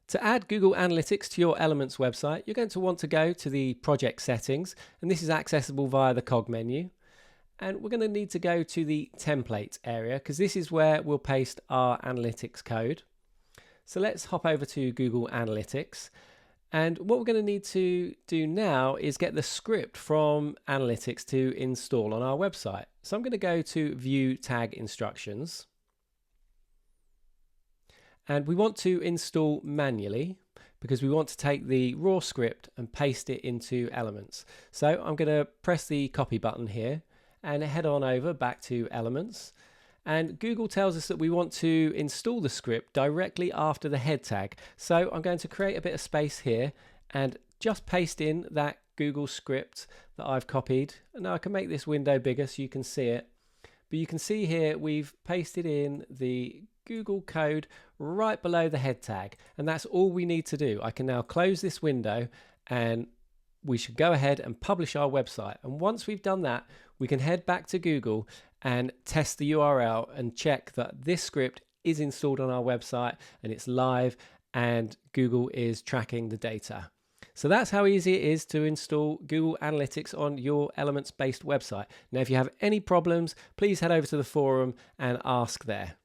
To add Google Analytics to your Elements website, you're going to want to go to the project settings, and this is accessible via the cog menu. And we're going to need to go to the templates area because this is where we'll paste our analytics code. So let's hop over to Google Analytics. And what we're going to need to do now is get the script from Analytics to install on our website. So I'm going to go to View Tag Instructions. And we want to install manually because we want to take the raw script and paste it into Elements. So I'm going to press the copy button here and head on over back to Elements. And Google tells us that we want to install the script directly after the head tag. So I'm going to create a bit of space here and just paste in that Google script that I've copied. And now I can make this window bigger so you can see it. But you can see here we've pasted in the Google code right below the head tag, and that's all we need to do. I can now close this window and we should go ahead and publish our website. And once we've done that, we can head back to Google and test the URL and check that this script is installed on our website and it's live and Google is tracking the data. So that's how easy it is to install Google Analytics on your Elements-based website. Now, if you have any problems, please head over to the forum and ask there.